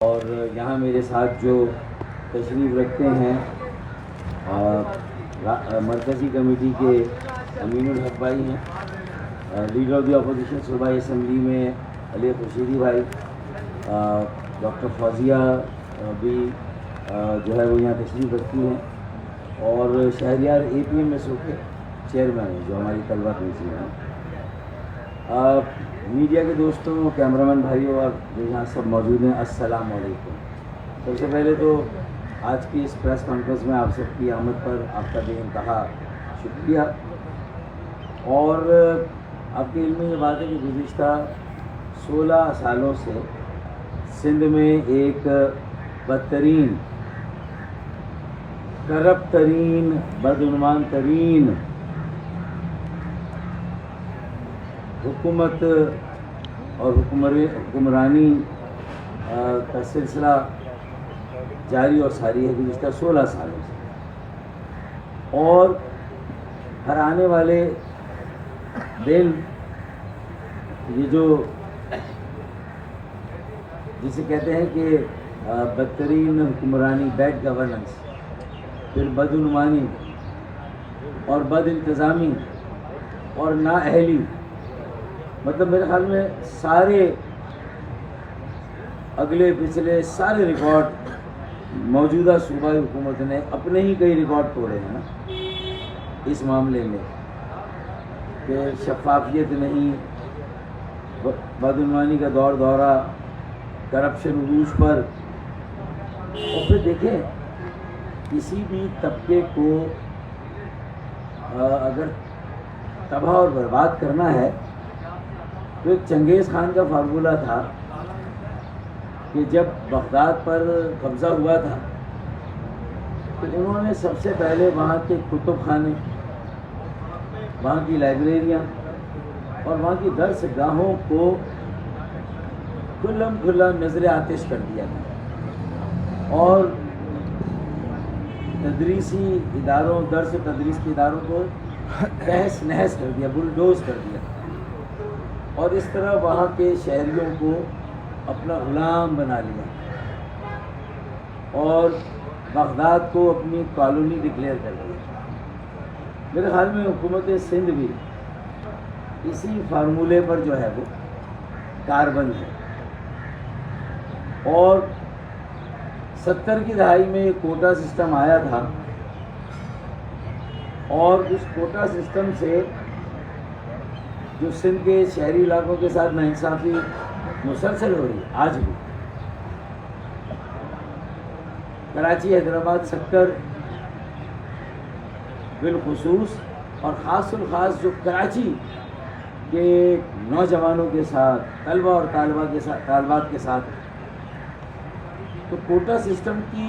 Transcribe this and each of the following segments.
اور یہاں میرے ساتھ جو تشریف رکھتے ہیں مرکزی کمیٹی کے امین الحق بھائی ہیں، لیڈر آف دی اپوزیشن صوبائی اسمبلی میں علی خورشیدی بھائی، ڈاکٹر فوزیہ بھی جو ہے وہ یہاں تشریف رکھتی ہیں، اور شہریار اے پی ایم ایس او کے چیئرمین ہیں جو ہماری طلبہ تنظیم ہیں، میڈیا کے دوستوں، کیمرہ مین بھائیوں اور جو یہاں سب موجود ہیں، السلام علیکم۔ سب سے پہلے تو آج کی اس پریس کانفرنس میں آپ سب کی آمد پر آپ کا بے انتہا شکریہ، اور آپ کے علم میں یہ بات ہے کہ گزشتہ 16 سالوں سے سندھ میں ایک بدترین، کرپٹ ترین، بدعنوان ترین حکومت اور حکمرانی کا سلسلہ جاری اور ساری ہے گزشتہ 16 سالوں سے، اور ہر آنے والے دن یہ جو جسے کہتے ہیں کہ بدترین حکمرانی، بیڈ گورننس، پھر بدعنوانی اور بد انتظامی اور نااہلی، مطلب میرے خیال میں سارے اگلے پچھلے سارے ریکارڈ موجودہ صوبائی حکومت نے اپنے ہی کئی ریکارڈ توڑے ہیں نا اس معاملے میں، کہ شفافیت نہیں، بدعنوانی کا دور دورہ، کرپشن عروج پر۔ اور پھر دیکھیں، کسی بھی طبقے کو اگر تباہ اور برباد کرنا ہے تو ایک چنگیز خان کا فارمولہ تھا کہ جب بغداد پر قبضہ ہوا تھا تو انہوں نے سب سے پہلے وہاں کے کتب خانے، وہاں کی لائبریریاں اور وہاں کی درس گاہوں کو کھلم کھلا نظر آتش کر دیا تھا، اور تدریسی اداروں، درس و تدریس کے اداروں کو تہس نہس کر دیا، بلڈوز کر دیا، اور اس طرح وہاں کے شہریوں کو اپنا غلام بنا لیا، اور بغداد کو اپنی کالونی ڈکلیئر کر دیا۔ میرے خیال میں حکومت سندھ بھی اسی فارمولے پر جو ہے وہ کاربند ہے، اور 70 کی دہائی میں ایک کوٹا سسٹم آیا تھا، اور اس کوٹا سسٹم سے جو سندھ کے شہری علاقوں کے ساتھ ناانصافی مسلسل ہو رہی ہے آج بھی، کراچی حیدرآباد سیکٹر بالخصوص، اور خاص الخاص جو کراچی کے نوجوانوں کے ساتھ، طلبہ اور طالبات کے ساتھ، تو کوٹا سسٹم کی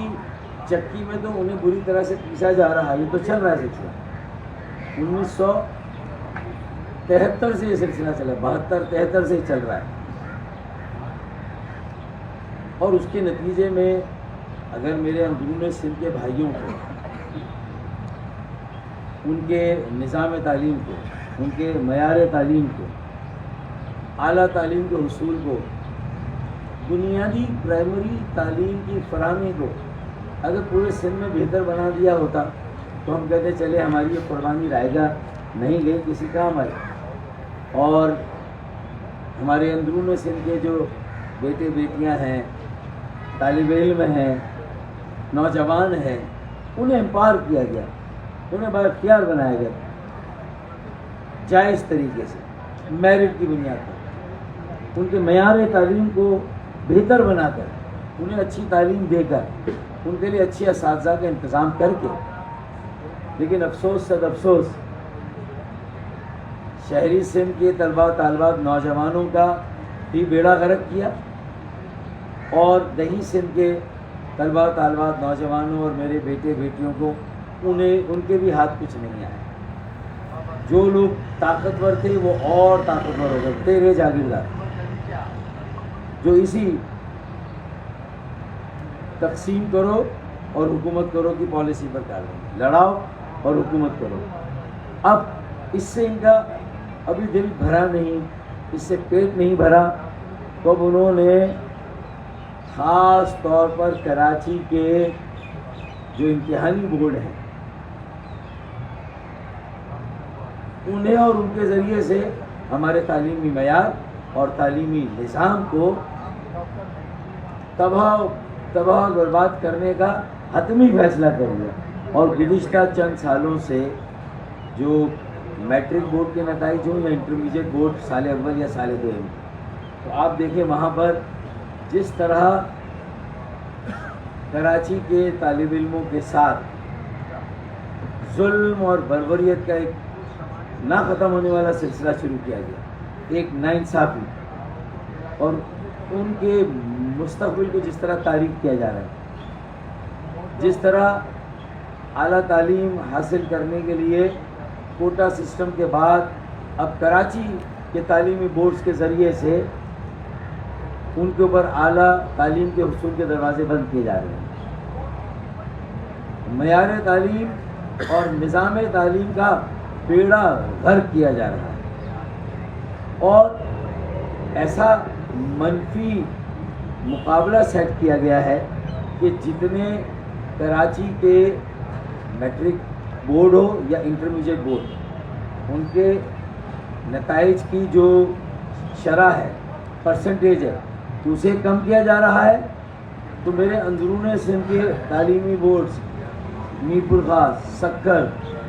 چکی میں تو انہیں بری طرح سے پیسا جا رہا ہے۔ یہ تو چل رہا ہے سلسلہ، 1973 سے یہ سلسلہ چلا، 72-73 سے چل رہا ہے، اور اس کے نتیجے میں اگر میرے اندرون سندھ کے بھائیوں کو، ان کے نظام تعلیم کو، ان کے معیار تعلیم کو، اعلیٰ تعلیم کے حصول کو، بنیادی پرائمری تعلیم کی فراہمی کو اگر پورے سندھ میں بہتر بنا دیا ہوتا تو ہم کہتے چلے ہماری یہ قربانی رائے گا نہیں گئی کسی کام آئی، اور ہمارے اندرون سندھ کے جو بیٹے بیٹیاں ہیں، طالب علم ہیں، نوجوان ہیں، انہیں امپاور کیا گیا، انہیں بااختیار بنایا گیا جائز طریقے سے، میرٹ کی بنیاد پر، ان کے معیار تعلیم کو بہتر بنا کر، انہیں اچھی تعلیم دے کر، ان کے لیے اچھے اساتذہ کا انتظام کر کے۔ لیکن افسوس صد افسوس، شہری سندھ کے طلبہ طالبات نوجوانوں کا بھی بیڑا غرق کیا، اور دیہی سندھ کے طلبہ طالبات نوجوانوں اور میرے بیٹے بیٹیوں کو ان کے بھی ہاتھ کچھ نہیں آئے۔ جو لوگ طاقتور تھے وہ اور طاقتور ہو گئے، تیرے جاگیردار، جو اسی تقسیم کرو اور حکومت کرو کی پالیسی پر کارروائی، لڑاؤ اور حکومت کرو۔ اب اس سے ان کا ابھی دل بھرا نہیں، اس سے پیٹ نہیں بھرا، تو اب انہوں نے خاص طور پر کراچی کے جو امتحانی بورڈ ہیں انہیں اور ان کے ذریعے سے ہمارے تعلیمی معیار اور تعلیمی نظام کو تباہ و برباد کرنے کا حتمی فیصلہ کر لیا. اور گزشتہ چند سالوں سے جو میٹرک بورڈ کے نتائج ہوں یا انٹرمیڈیٹ بورڈ سال اول یا سال دوم، تو آپ دیکھیں وہاں پر جس طرح کراچی کے طالب علموں کے ساتھ ظلم اور بربریت کا ایک نہ ختم ہونے والا سلسلہ شروع کیا گیا، ایک ناانصافی اور ان کے مستقبل کو جس طرح تاریک کیا جا رہا ہے، جس طرح اعلیٰ تعلیم حاصل کرنے کے لیے کوٹا سسٹم کے بعد اب کراچی کے تعلیمی بورڈز کے ذریعے سے ان کے اوپر اعلیٰ تعلیم کے حصول کے دروازے بند کیے جا رہے ہیں. معیار تعلیم اور نظام تعلیم کا بیڑا غرق کیا جا رہا ہے اور ایسا منفی مقابلہ سیٹ کیا گیا ہے کہ جتنے کراچی کے میٹرک بورڈ ہو یا انٹرمیڈیٹ بورڈ، ان کے نتائج کی جو شرح ہے، پرسنٹیج ہے، اسے کم کیا جا رہا ہے. تو میرے اندرون سندھ کے تعلیمی بورڈز میر پور خاص، سکھر،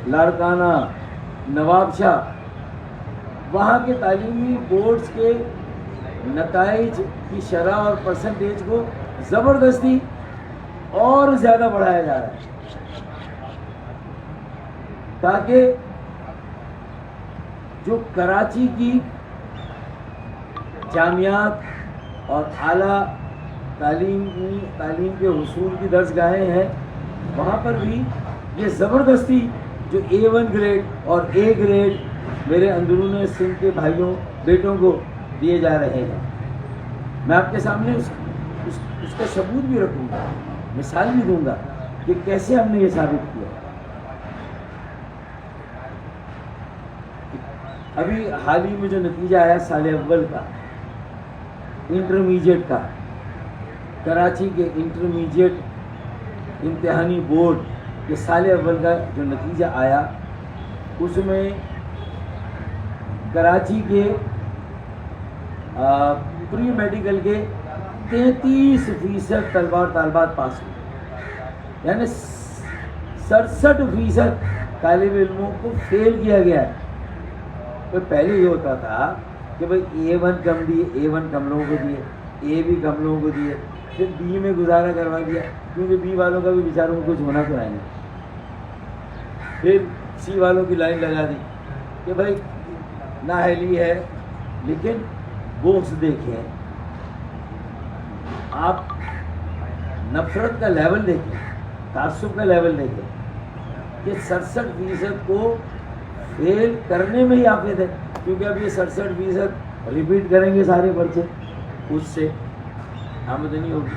لاڑکانہ، نواب شاہ، وہاں کے تعلیمی بورڈز کے نتائج کی شرح اور پرسنٹیج کو زبردستی اور زیادہ بڑھایا جا رہا ہے تاکہ جو کراچی کی جامعات اور اعلیٰ تعلیم کے حصول کی درسگاہیں ہیں، وہاں پر بھی یہ زبردستی جو A1 گریڈ اور A گریڈ میرے اندرون سندھ کے بھائیوں بیٹوں کو دیے جا رہے ہیں. میں آپ کے سامنے اس کا ثبوت بھی رکھوں گا، مثال بھی دوں گا کہ کیسے ہم نے یہ ثابت کیا. ابھی حال ہی میں جو نتیجہ آیا سال اول کا انٹرمیڈیٹ کا، کراچی کے انٹرمیڈیٹ امتحانی بورڈ کے سال اول کا جو نتیجہ آیا، اس میں کراچی کے پری میڈیکل کے 33% طلبہ اور طالبات پاس ہوئے، یعنی 67% طالب علموں کو فیل کیا گیا ہے. تو پہلے یہ ہوتا تھا کہ بھائی A1 کم دیے، A1 کم لوگوں کو دیے، A بھی کم لوگوں کو دیے، پھر B میں گزارا کروا دیا کیونکہ B والوں کا بھی بیچاروں کو کچھ ہونا تو ہے نہیں. پھر C والوں کی لائن لگا دی کہ بھائی نااہلی ہے. لیکن بغض دیکھیں آپ، نفرت کا لیول دیکھیں، تعصب کا لیول دیکھیں کہ 67% کو فیل کرنے میں ہی حافظ ہے، کیونکہ اب یہ 67% ریپیٹ کریں گے سارے پرچے، اس سے آمدنی ہوگی.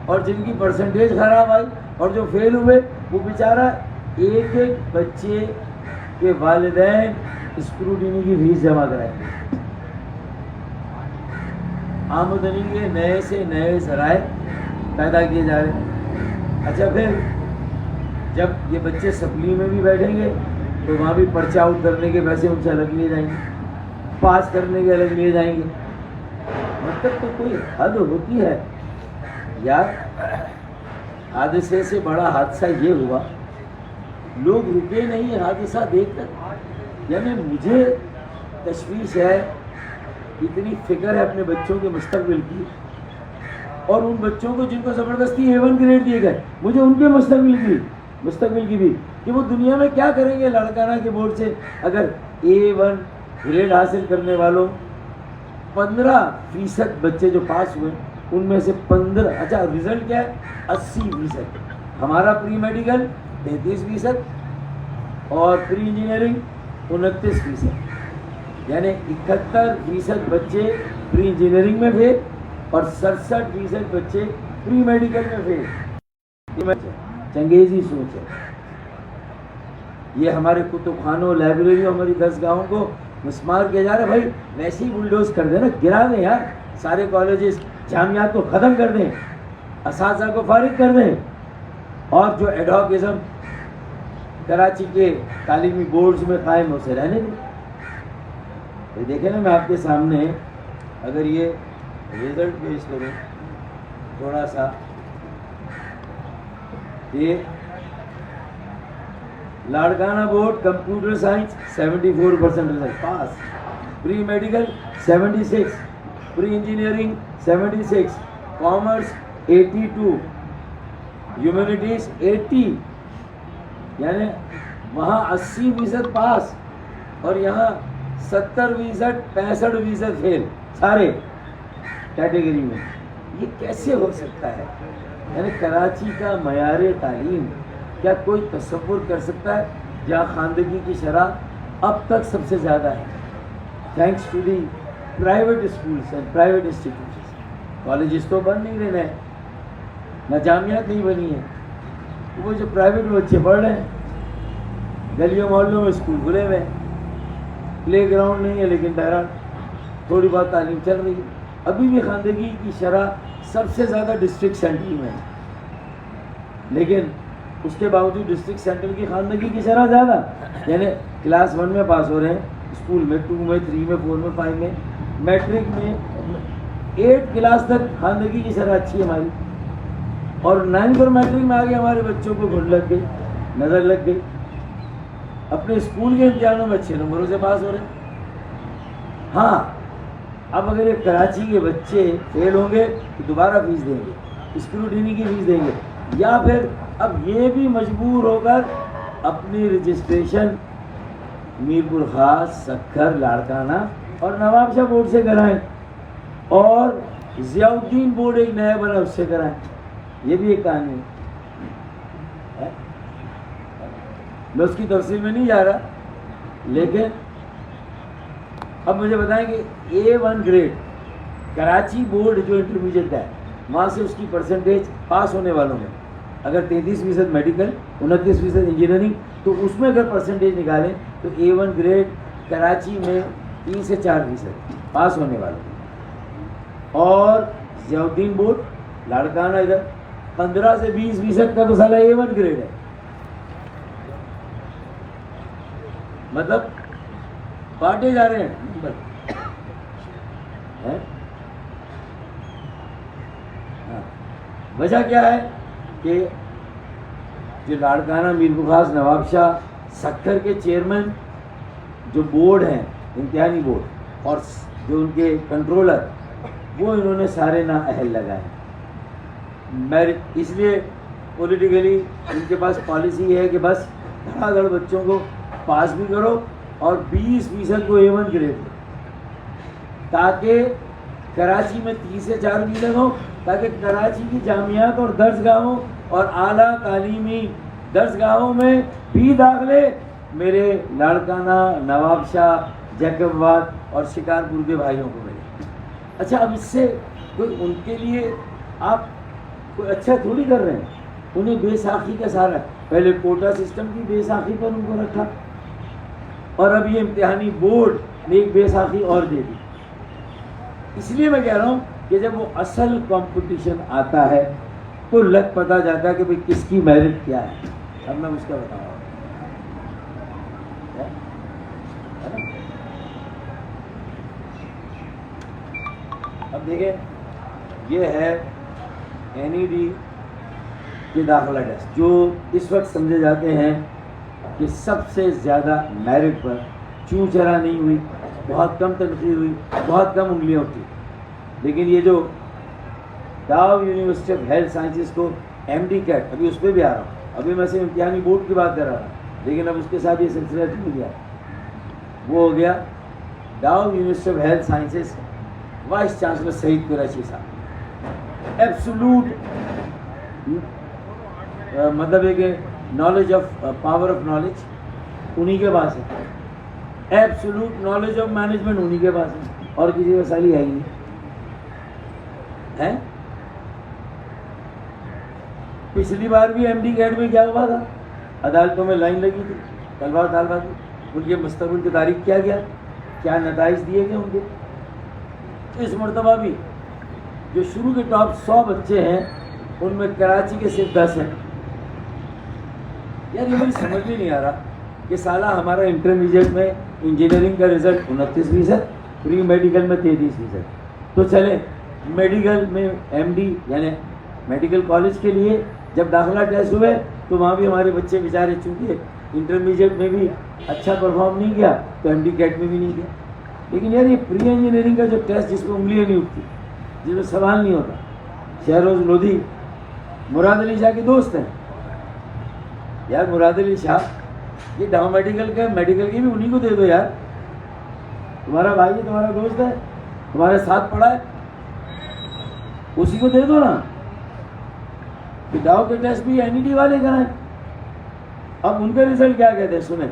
اور جن کی پرسنٹیج خراب آئی اور جو فیل ہوئے وہ بیچارہ ایک بچے کے والدین اسکروٹینی کی فیس جمع کرائیں گے. آمدنی کے نئے سے نئے ذرائع پیدا کیے جا رہے ہیں. اچھا پھر جب یہ بچے سپلی میں بھی بیٹھیں گے تو وہاں بھی پرچہ آؤٹ کرنے کے پیسے ان سے الگ لیے جائیں گے، پاس کرنے کے الگ لیے جائیں گے. مطلب تو کوئی حد ہوتی ہے یار. حادثے سے بڑا حادثہ یہ ہوا، لوگ رکے نہیں حادثہ دیکھ کر. یعنی مجھے تشویش ہے، اتنی فکر ہے اپنے بچوں کے مستقبل کی، اور ان بچوں کو جن کو زبردستی A1 گریڈ دیے گئے، مجھے ان کے مستقبل کی بھی کہ وہ دنیا میں کیا کریں گے. لاڑکانہ کے بورڈ سے اگر A1 گریڈ حاصل کرنے والوں 15% بچے جو پاس ہوئے، ان میں سے 15، اچھا رزلٹ کیا ہے 80%. ہمارا پری میڈیکل 33% اور پری انجینئرنگ 29%، یعنی 71% بچے پری انجینئرنگ میں فیل اور 67% بچے پری میڈیکل میں فیل. چنگیزی سوچ ہے یہ. ہمارے کتب خانوں، لائبریریوں، ہماری درسگاہوں کو مسمار کیا جا رہا ہے. بھائی ویسے ہی بلڈوز کر دیں نا، گرا دیں یار. سارے کالجز جامعات کو ختم کر دیں، اساتذہ کو فارغ کر دیں، اور جو ایڈوکیزم کراچی کے تعلیمی بورڈز میں قائم ہو سے رہنے دیں. یہ دیکھیں نا، میں آپ کے سامنے اگر یہ رزلٹ پیش کروں تھوڑا سا، یہ Larkana board computer science 74% result pass, pre medical 76، pre engineering 76، commerce 82، humanities 80، یعنی وہاں 80% پاس اور یہاں 70%، 65% فیل سارے کیٹیگری میں. یہ کیسے ہو سکتا ہے؟ یعنی کراچی کا معیار تعلیم کیا کوئی تصور کر سکتا ہے جہاں خواندگی کی شرح اب تک سب سے زیادہ ہے، thanks to the private schools and private institutions. Colleges تو بن نہیں رہے ہیں، نہ جامعات نہیں بنی ہیں، وہ جو پرائیویٹ بچے پڑھ رہے ہیں، گلیوں محلوں میں اسکول کھلے ہوئے ہیں، پلے گراؤنڈ نہیں ہے لیکن بہرحال تھوڑی بہت تعلیم چل رہی ہے. ابھی بھی خواندگی کی شرح سب سے زیادہ ڈسٹرکٹ سینٹر میں ہے، لیکن اس کے باوجود ڈسٹرکٹ سینٹر کی خواندگی کی شرح زیادہ، یعنی کلاس 1 میں پاس ہو رہے ہیں اسکول میں، 2 میں، 3 میں، 4 میں، 5 میں، میٹرک میں 8 کلاس تک خواندگی کی شرح اچھی ہے ہماری، اور 9 اور میٹرک میں آگے ہمارے بچوں کو گھن لگ گئی، نظر لگ گئی، اپنے اسکول کے امتحانوں میں اچھے نمبروں سے پاس ہو رہے ہیں. ہاں اب اگر یہ کراچی کے بچے فیل ہوں گے تو دوبارہ فیس دیں گے، اسکروٹینی کی فیس دیں گے، یا پھر اب یہ بھی مجبور ہو کر اپنی رجسٹریشن میرپور خاص، سکھر، لاڑکانہ اور نواب شاہ بورڈ سے کرائیں، اور ضیاء الدین بورڈ ایک نیا بنا اس سے کرائیں. یہ بھی ایک کہانی ہے، میں اس کی تفصیل میں نہیں جا رہا، لیکن اب مجھے بتائیں کہ A1 گریڈ کراچی بورڈ جو انٹرمیڈیٹ ہے وہاں سے اس کی پرسنٹیج پاس ہونے والوں میں اگر 33% میڈیکل، 29% انجینئرنگ، تو اس میں اگر پرسنٹیج نکالیں تو A1 گریڈ کراچی میں 3 سے 4% پاس ہونے والوں میں، اور ضیاء الدین بورڈ لاڑکانہ ادھر 15 سے 20% کا تو سالہ A1 گریڈ ہے. مطلب بانٹے جا رہے ہیں نمبر. وجہ کیا ہے کہ جو لاڑکانہ، میرپور خاص، نواب شاہ، سکھر کے چیئرمین جو بورڈ ہیں، امتحانی بورڈ، اور جو ان کے کنٹرولر، وہ انہوں نے سارے نااہل لگائے ہیں. اس لیے پولیٹیکلی ان کے پاس پالیسی ہے کہ بس دھڑا دھڑ بچوں کو پاس بھی کرو اور 20% کو A1 گریڈ دو، تاکہ کراچی میں 3 سے 4% ہو، تاکہ کراچی کی جامعات اور درسگاہوں اور اعلیٰ تعلیمی درسگاہوں میں بھی داخلے میرے لاڑکانہ، نواب شاہ، جیکب آباد اور شکارپور کے بھائیوں کو ملے. اچھا اب اس سے کوئی ان کے لیے آپ کوئی اچھا تھوڑی کر رہے ہیں، انہیں بے ساخی کا سہارا، پہلے کوٹا سسٹم کی بے ساخی پر ان کو رکھا، اور اب یہ امتحانی بورڈ نے ایک بے ساخی اور دے دی. اس لیے میں کہہ رہا ہوں کہ جب وہ اصل کمپٹیشن آتا ہے تو لگ پتہ جاتا ہے کہ بھئی کس کی میرٹ کیا ہے. اب میں اس کا بتاؤں گا. اب دیکھیں، یہ ہے NED کے داخلہ ٹیسٹ، جو اس وقت سمجھے جاتے ہیں کہ سب سے زیادہ میرٹ پر چوں چرا نہیں ہوئی، بہت کم تنقید ہوئی، بہت کم انگلیاں اٹھی. لیکن یہ جو ڈاؤ یونیورسٹی آف ہیلتھ سائنسز کو MD کیٹ، ابھی اس پہ بھی آ رہا ہوں، ابھی میں سے امتحانی بورڈ کی بات کر رہا تھا، لیکن اب اس کے ساتھ یہ سلسلہ جڑ گیا، وہ ہو گیا Dow university of health sciences vice chancellor Saeed Qureshi صاحب. ایبسولوٹ مطلب ہے کہ knowledge of power of knowledge انہی کے پاس ہے، ایبسولوٹ نالج آف مینجمنٹ انہی کے پاس ہے، اور کسی وسائلی ہے ہی نہیں ہے. پچھلی بار بھی MD کیٹ میں کیا ہوا تھا، عدالتوں میں لائن لگی تھی، طلبہ طالبات ان کے مستقبل کی تاریخ کیا گیا، کیا نتائج دیے گئے ان کے. اس مرتبہ بھی جو شروع کے ٹاپ 100 بچے ہیں ان میں کراچی کے صرف 10 ہیں. یار یہ مجھے سمجھ میں نہیں آ رہا کہ سالہ ہمارا انٹرمیڈیٹ میں انجینئرنگ کا رزلٹ 29%، پری میڈیکل میں 33%. تو چلیں میڈیکل میں ایم ڈی یعنی میڈیکل کالج کے لیے جب داخلہ ٹیسٹ ہوئے تو وہاں بھی ہمارے بچے بیچارے چونکہ انٹرمیڈیٹ میں بھی اچھا پرفارم نہیں کیا تو ایم ڈی کیٹ میں بھی نہیں کیا. لیکن یار یہ پری انجینئرنگ کا جو ٹیسٹ جس میں انگلیاں نہیں اٹھتی، جس میں سوال نہیں ہوتا، شہروز لودھی مراد علی شاہ کے دوست ہیں. یار مراد علی شاہ یہ ڈاؤن میڈیکل کا میڈیکل کی بھی انہیں کو دے دو یار. تمہارا بھائی ہے، تمہارا دوست ہے، تمہارے ساتھ پڑھا ہے، اسی کو دے دو نا. کہ ڈاؤ کے ٹیسٹ بھی این ای ڈی والے کرائیں. اب ان کا رزلٹ کیا کہتے ہیں سنیں.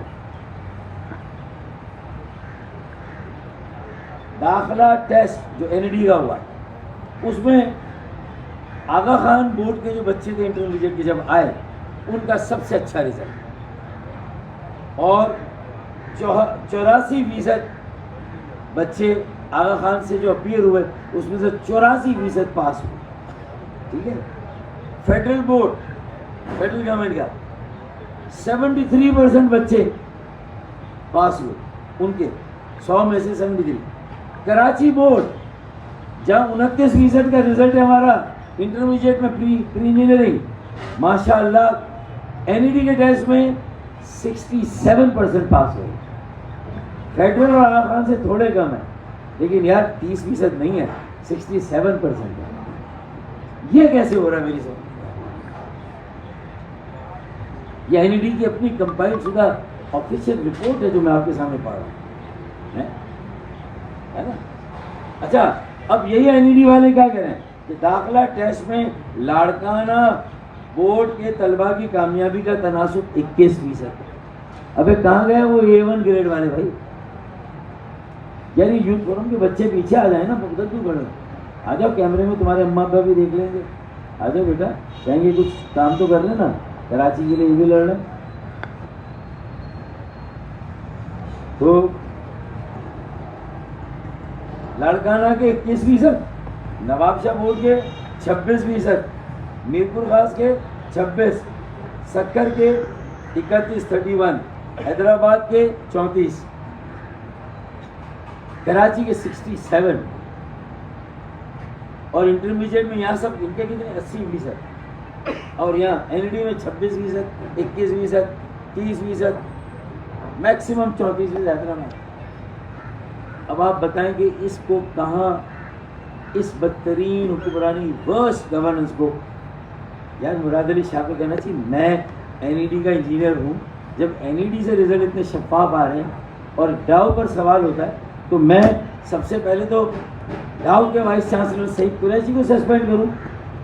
داخلہ ٹیسٹ جو این ای ڈی کا ہوا اس میں آغا خان بورڈ کے جو بچے تھے انٹرمیڈیٹ کے جب آئے ان کا سب سے اچھا رزلٹ، اور 84% بچے آغا خان سے جو اپیئر ہوئے اس میں سے 84% پاس ہوئے. ٹھیک ہے. فیڈرل بورڈ فیڈرل گورنمنٹ کا 73% بچے پاس ہوئے ان کے 100 میں سے 73. کراچی بورڈ جہاں 29% کا رزلٹ ہے ہمارا انٹرمیڈیٹ میں پری انجینئرنگ، ماشاء اللہ این ای ڈی کے ٹیسٹ میں 67% پاس ہوئے. فیڈرل اور آغا خان سے تھوڑے کم ہیں لیکن یار 30% نہیں ہے، 67% ہے. یہ کیسے ہو رہا ہے میری سمجھ؟ یہ این ای ڈی کی اپنی کمپائل شدہ آفیشیل رپورٹ ہے جو میں آپ کے سامنے پڑھ رہا ہوں، ہے نا. اچھا اب یہی این ای ڈی والے کیا کریں کہ داخلہ ٹیسٹ میں لاڑکانہ بورڈ کے طلباء کی کامیابی کا تناسب 21%. ابے کہاں گئے وہ A1 گریڈ والے بھائی؟ یعنی یوتھ فورم کے بچے پیچھے آ جائیں نا، ادھر کیوں کھڑے؟ آ جاؤ، کیمرے میں تمہارے اماں ابا بھی دیکھ لیں گے. آ جاؤ بیٹا، کہیں گے کچھ کام تو کر لیں نا، کراچی کے لیے یہ بھی لڑ رہے. تو لاڑکانہ کے 21%، نواب شاہ بورڈ کے 26%، میرپور خاص کے 26، سکر کے 31 حیدرآباد کے 34، کراچی کے 67، اور انٹرمیڈیٹ میں یہاں سب ان کے کتنے 80%، اور یہاں این ای ڈی میں 26%، 21%، 30%، میکسیمم 34% حیدرآباد. اب آپ بتائیں کہ اس کو کہاں، اس بدترین حکمرانی ورسٹ گورننس کو. یار مراد علی شاہ کو کہنا چاہیے میں این ای ڈی کا انجینئر ہوں، جب این ای ڈی سے رزلٹ اتنے شفاف آ رہے ہیں اور ڈاؤ پر سوال ہوتا ہے تو میں سب سے پہلے تو ڈاؤ کے وائس چانسلر سعید قریشی کو سسپینڈ کروں.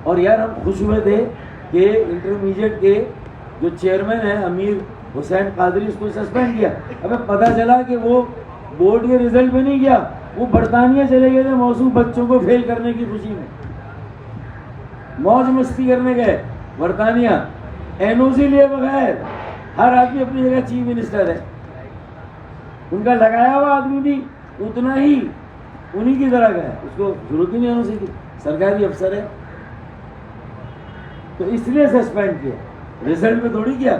اور یار ہم خوش ہوئے تھے کہ انٹرمیڈیٹ کے جو چیئرمین ہیں امیر حسین قادری اس کو سسپینڈ کیا. ابھی پتہ چلا کہ وہ بورڈ کے رزلٹ میں نہیں گیا، وہ برطانیہ چلے گئے تھے موصوف بچوں کو فیل کرنے کی خوشی میں، موج مستی کرنے گئے برطانیہ، این او سی لیے بغیر. ہر آدمی اپنی جگہ چیف منسٹر ہے، ان کا لگایا ہوا آدمی بھی اتنا ہی انہی کی طرح کا ہے، اس کو ضرورت ہی نہیں این او سی کی، سرکاری افسر ہے. تو اس لیے سسپینڈ کیا، رزلٹ میں تھوڑی کیا.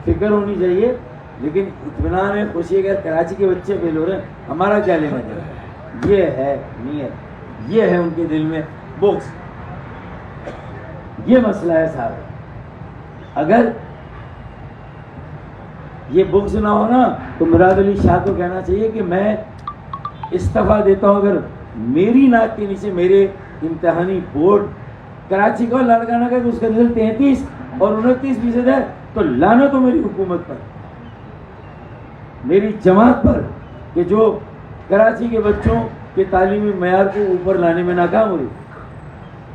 فکر ہونی چاہیے لیکن اطمینان ہے، خوشی ہے کہ کراچی کے بچے فیل ہو رہے ہیں، ہمارا کیا لینا دینا. یہ ہے نیت، یہ ہے ان کے دل میں بغض، یہ مسئلہ ہے سارا. اگر یہ بغض نہ ہونا تو مراد علی شاہ کو کہنا چاہیے کہ میں استعفیٰ دیتا ہوں. اگر میری ناک کے نیچے میرے امتحانی بورڈ کراچی کا لاڑکانہ کا اس کا رزلٹ 33 اور 29% ہے تو لعنت ہو میری حکومت پر، میری جماعت پر، کہ جو کراچی کے بچوں کے تعلیمی معیار کو اوپر لانے میں ناکام ہو رہی،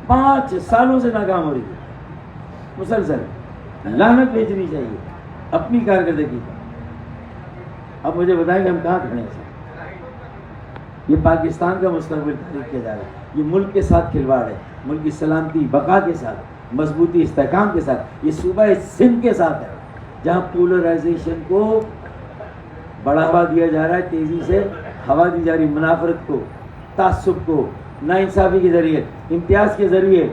5 سالوں سے ناکام ہو رہی ہے مسلسل. لعنت بھیجنی چاہیے اپنی کارکردگی پر. اب مجھے بتائیں کہ ہم کہاں کھڑے ہیں. یہ پاکستان کا مستقبل تحریک کیا جا رہا ہے، یہ ملک کے ساتھ کھلواڑ ہے، ملک کی سلامتی بقا کے ساتھ، مضبوطی استحکام کے ساتھ. یہ صوبہ سندھ کے ساتھ ہے جہاں پولرائزیشن کو بڑھاوا دیا جا رہا ہے، تیزی سے ہوا دی جا رہی منافرت کو تعصب کو، ناانصافی کے ذریعے، امتیاز کے ذریعے،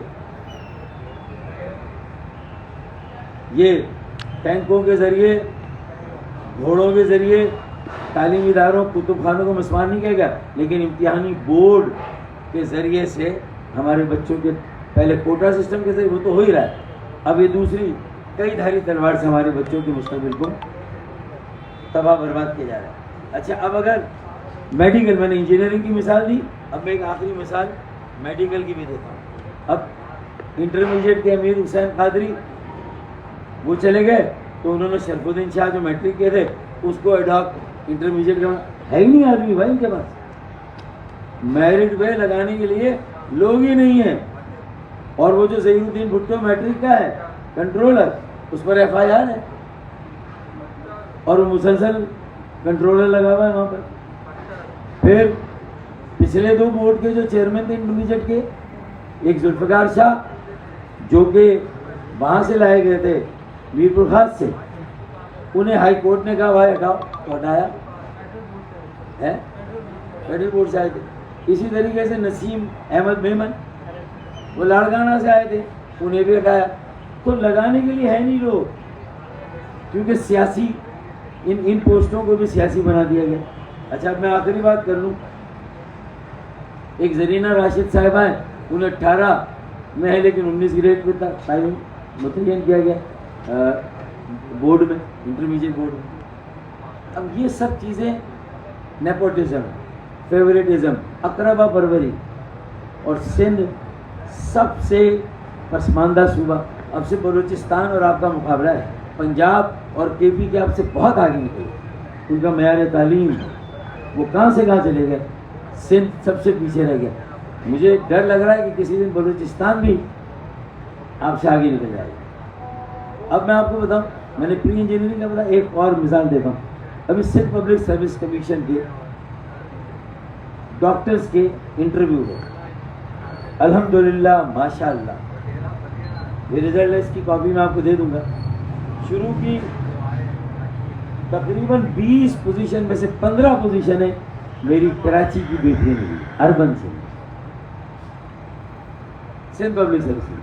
یہ ٹینکوں کے ذریعے، گھوڑوں کے ذریعے تعلیمی اداروں، کتب خانوں کو مسمان نہیں کہے گا، لیکن امتحانی بورڈ کے ذریعے سے ہمارے بچوں کے، پہلے کوٹا سسٹم کے ذریعے وہ تو ہو ہی رہا ہے، اب یہ دوسری کئی دھاری تلوار سے ہمارے بچوں کے مستقبل کو تباہ برباد کیا جا رہا ہے۔ اچھا، اب اگر میڈیکل، میں نے انجینئرنگ کی مثال دی، اب میں ایک آخری مثال میڈیکل کی بھی دیتا ہوں۔ اب انٹرمیڈیٹ کے امیر حسین قادری وہ چلے گئے تو انہوں نے شرف الدین شاہ جو میٹرک کے تھے اس کو ایڈاپ انٹرمیڈیٹ کا ہے ہی نہیں آدمی بھائی ان کے پاس، میرٹ پہ لگانے کے لیے لوگ ہی نہیں ہیں، اور وہ جو ظہیر الدین بھٹو میٹرک کا ہے کنٹرولر، اس پر ایف آئی آر ہے، اور وہ مسلسل کنٹرولر لگا ہوا ہے وہاں پر۔ پھر پچھلے 2 بورڈ کے جو چیئرمین تھے انٹرمیڈیٹ کے، ایک ذوالفقار شاہ جو کہ وہاں سے لائے گئے تھے میرپور خاص سے، انہیں ہائی کورٹ نے کہا بھائی ہٹاؤ، تو ہٹایا ہے، فیڈرل بورڈ سے آئے تھے۔ اسی طریقے سے نسیم احمد میمن وہ لاڑکانہ سے آئے تھے، انہیں بھی ہٹایا۔ تو لگانے کے لیے ہے نہیں لوگ، کیونکہ سیاسی ان پوسٹوں کو بھی سیاسی بنا دیا گیا۔ اچھا، اب میں آخری بات کر لوں، ایک زرینہ راشد صاحبہ ہیں، انہیں 18 میں ہے لیکن 19 گریڈ پہ تھا تعلیم متعین کیا گیا بورڈ میں، انٹرمیڈیٹ بورڈ میں۔ اب یہ سب چیزیں نیپوٹزم، فیوریٹزم، اقربا پروری، اور سندھ سب سے پسماندہ صوبہ، اب سے بلوچستان اور آپ کا مقابلہ ہے، پنجاب اور کے پی کے آپ سے بہت آگے نکلے، ان کا معیار تعلیم وہ کہاں سے کہاں چلے گئے، سندھ سب سے پیچھے رہ گیا۔ مجھے ڈر لگ رہا ہے کہ کسی دن بلوچستان بھی آپ سے آگے نکل جائے گا۔ اب میں آپ کو بتاؤں، میں نے پری انجینئرنگ کا بتایا، ایک اور مثال دیتا ہوں۔ ابھی سندھ پبلک سروس کمیشن کے ڈاکٹرز کے انٹرویو ہے، الحمدللہ ماشاءاللہ، یہ رزلٹ ہے، اس کی کاپی میں آپ کو دے دوں گا۔ شروع کی تقریباً 20 پوزیشن میں سے 15 پوزیشنیں میری کراچی کی بیٹی نے لی، اربن سے، سندھ پبلک سروس۔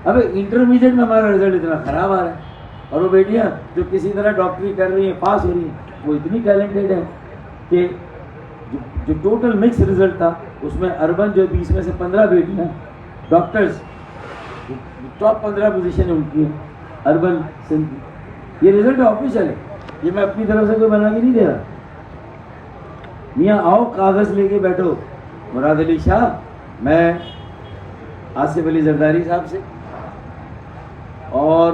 اب انٹرمیڈیٹ میں ہمارا رزلٹ اتنا خراب آ رہا ہے، اور وہ بیٹیاں جو کسی طرح ڈاکٹری کر رہی ہیں، پاس ہو رہی ہیں، وہ اتنی ٹیلنٹڈ ہیں کہ جو ٹوٹل مکس رزلٹ تھا اس میں اربن جو 20 میں سے 15 بیٹیاں ڈاکٹرز، ٹاپ 15 پوزیشن ان کی ہیں اربن سندھ کی۔ یہ رزلٹ آفیشیل ہے، یہ میں اپنی طرف سے کوئی بنا کے نہیں دے رہا۔ میاں آؤ کاغذ لے کے بیٹھو، مراد علی شاہ، میں آصف علی زرداری صاحب سے اور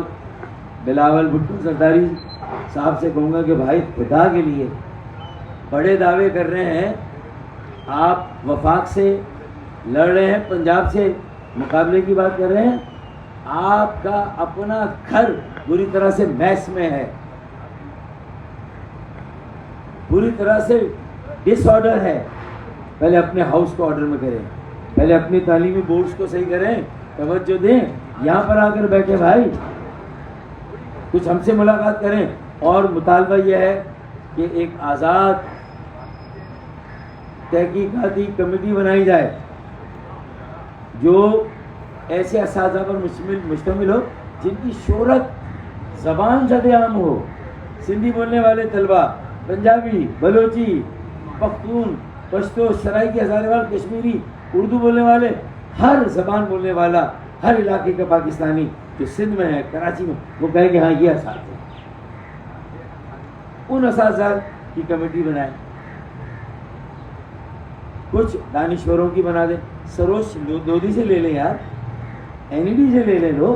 بلاول بھٹو زرداری صاحب سے کہوں گا کہ بھائی خدا کے لیے بڑے دعوے کر رہے ہیں، آپ وفاق سے لڑ رہے ہیں، پنجاب سے مقابلے کی بات کر رہے ہیں، آپ کا اپنا گھر بری طرح سے میس میں ہے، بری طرح سے ڈس آرڈر ہے۔ پہلے اپنے ہاؤس کو آرڈر میں کریں، پہلے اپنی تعلیمی بورڈز کو صحیح کریں، توجہ دیں، یہاں پر آ کر بیٹھے بھائی، کچھ ہم سے ملاقات کریں۔ اور مطالبہ یہ ہے کہ ایک آزاد تحقیقاتی کمیٹی بنائی جائے جو ایسے اساتذہ پر مشتمل ہو جن کی شہرت زبان زد عام ہو، سندھی بولنے والے طلبہ، پنجابی، بلوچی، پختون، پشتو، سرائکی، ہزارے وال، کشمیری، اردو بولنے والے، ہر زبان بولنے والا، ہر علاقے کا پاکستانی جو سندھ میں ہے، کراچی میں، وہ کہے کہ ہاں یہ اساتذہ، ان اساتذہ کی کمیٹی بنائیں، کچھ دانشوروں کی بنا دیں، سروش لودھی سے لے لیں یار، این ای ڈی سے لے لیں لوگ،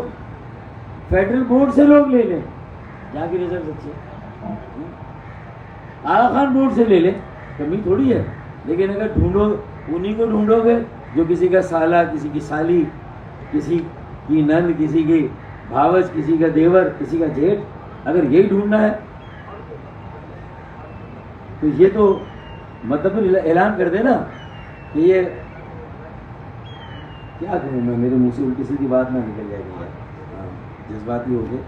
فیڈرل بورڈ سے لوگ لے لیں جہاں کی رزلٹ اچھے، آغا خان بورڈ سے لے لیں، کمی تھوڑی ہے، لیکن اگر ڈھونڈو انہی کو ڈھونڈو گے جو کسی کا سالہ، کسی کی سالی، کسی کی نند، کسی کی بھاوج، کسی کا دیور، کسی کا جیٹھ، اگر یہی ڈھونڈنا ہے تو یہ تو مطلب اعلان کر دے نا کہ یہ کیا کہوں میں، میرے منہ سے الٹی سیدھی بات نہ نکل جائے گی، جذباتی ہو گئے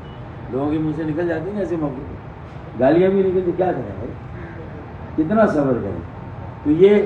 لوگوں کے منہ سے نکل جاتی ہیں ایسے موقع پہ، گالیاں بھی نکلتی، کیا کریں بھائی، کتنا صبر کریں۔ تو یہ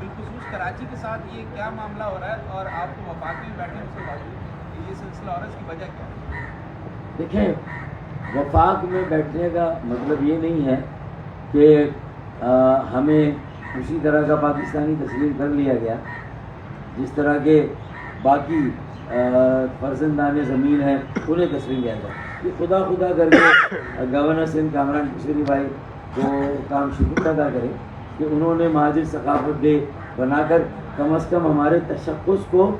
بالخصوص کراچی کے ساتھ یہ کیا معاملہ ہو رہا ہے اور آپ تو وفاق میں بیٹھے ہیں اس کے باوجود یہ سلسلہ اور اس کی وجہ کیا ہے؟ دیکھیں، وفاق میں بیٹھنے کا مطلب یہ نہیں ہے کہ ہمیں اسی طرح کا پاکستانی تسلیم کر لیا گیا جس طرح کے باقی فرزندان زمین ہیں انہیں تسلیم کیا جائے. یہ خدا کر کے گورنر سندھ کامران کشمیری بھائی کو کام شکر ادا کرے کہ انہوں نے مہاجر ثقافت ڈے بنا کر کم از کم ہمارے تشخص کو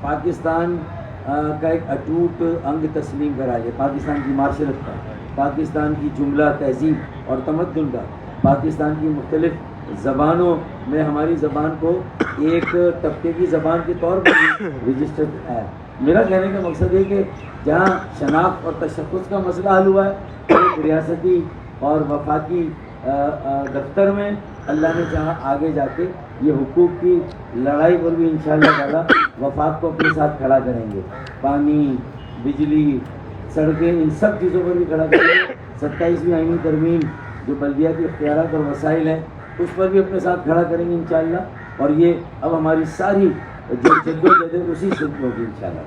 پاکستان کا ایک اٹوٹ انگ تسلیم کرا لے، پاکستان کی معاشرت کا، پاکستان کی جملہ تہذیب اور تمدن کا، پاکستان کی مختلف زبانوں میں ہماری زبان کو ایک طبقے کی زبان کے طور پر رجسٹر ہے. میرا کہنے کا مقصد ہے کہ جہاں شناخت اور تشخص کا مسئلہ حل ہوا ہے، ایک ریاستی اور وفاقی دفتر میں اللہ نے چاہا آگے جا کے یہ حقوق کی لڑائی پر بھی انشاءاللہ تعالی وفاق کو اپنے ساتھ کھڑا کریں گے. پانی، بجلی، سڑکیں، ان سب چیزوں پر بھی کھڑا کریں گے. 27ویں آئینی ترمیم جو بلدیاتی اختیارات اور وسائل ہیں اس پر بھی اپنے ساتھ کھڑا کریں گے انشاءاللہ. اور یہ اب ہماری ساری جو جدوجہد ہے اسی سے ہوگی انشاءاللہ.